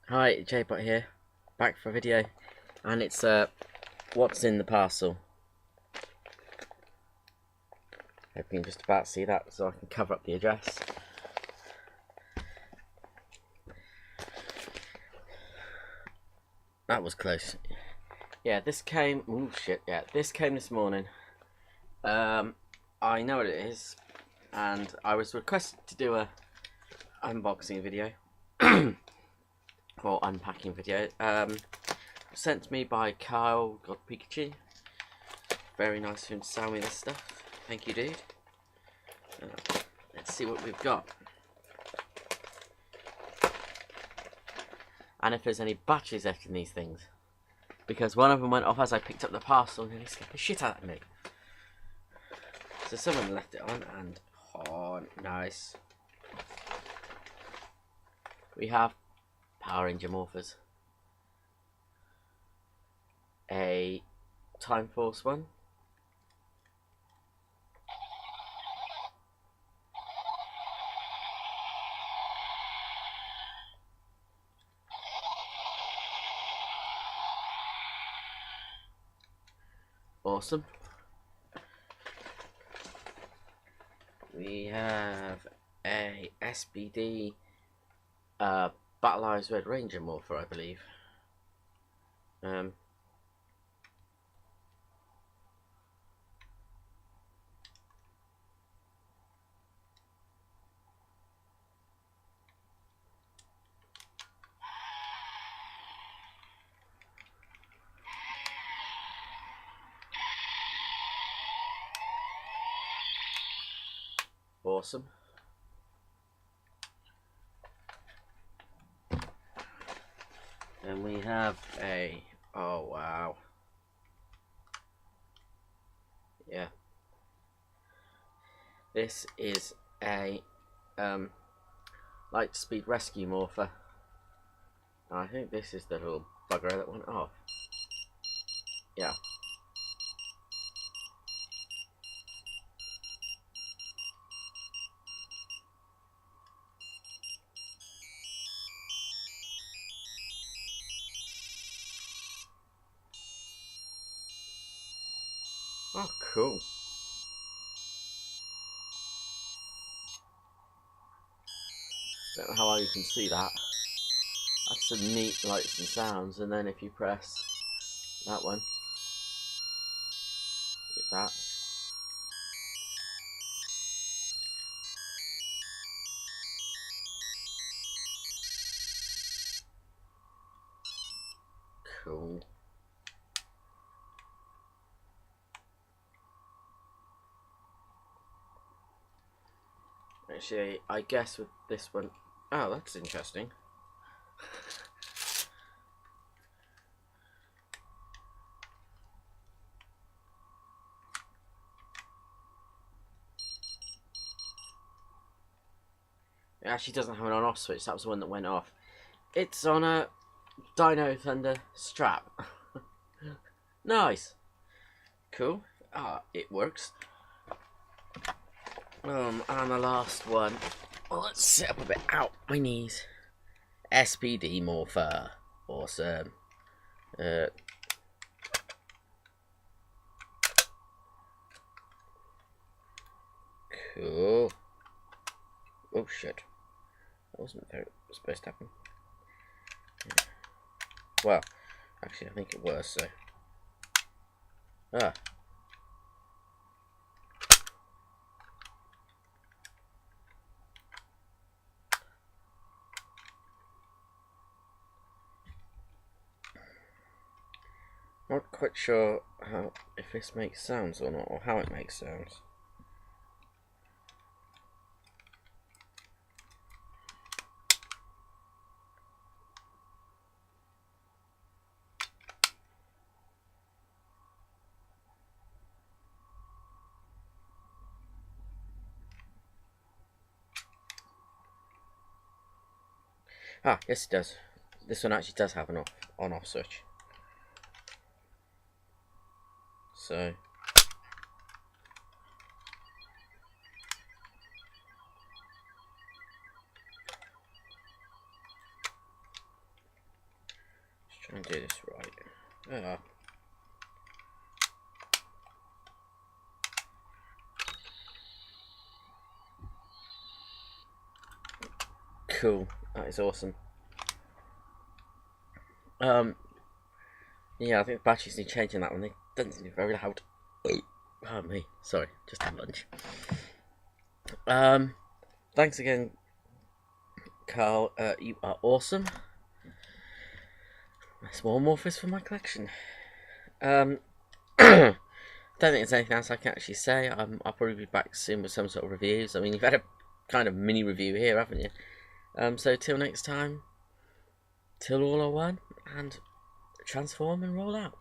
Hi, JBot here, back for a video, and it's what's in the parcel. Hope you can just about see that so I can cover up the address. That was close. Yeah, this came, oh shit, yeah, this came this morning. I know what it is, and I was requested to do a unboxing video, or unpacking video, sent to me by Kyle God Pikachu. Very nice of him to sell me this stuff. Thank you, dude. Let's see what we've got. And if there's any batteries left in these things. Because one of them went off as I picked up the parcel and he scared the shit out of me. So someone left it on and, oh, nice. We have Power Ranger Morphers. A Time Force one. Awesome. We have a SBD Battleized Red Ranger Morpher, I believe. Awesome. And we have a, oh wow, yeah, this is a light speed rescue morpher. I think this is the little bugger that went off. Yeah. Oh, cool. Don't know how well you can see that. That's some neat lights and sounds, and then if you press that one, like that. Cool. Actually, I guess with this one, oh, that's interesting. It actually doesn't have an on-off switch. That was the one that went off. It's on a Dino Thunder strap. Nice. Cool. Ah, it works. And the last one. Oh, let's sit up a bit. Ow, my knees. SPD Morpher. Awesome. Cool. Oh shit. That wasn't supposed to happen. Well, actually I think it was, so. Ah. Not quite sure if this makes sounds or not, or how it makes sounds. Ah, yes it does. This one actually does have an on-off switch. So. Try and do this right. Ah. Cool. That is awesome. Yeah, I think the batteries need changing that one. They don't seem very loud. Pardon me. Sorry, just had lunch. Thanks again, Carl. You are awesome. Small Morphos for my collection. Don't think there's anything else I can actually say. I'll probably be back soon with some sort of reviews. I mean, you've had a kind of mini review here, haven't you? So till next time, till all are one, and transform and roll out.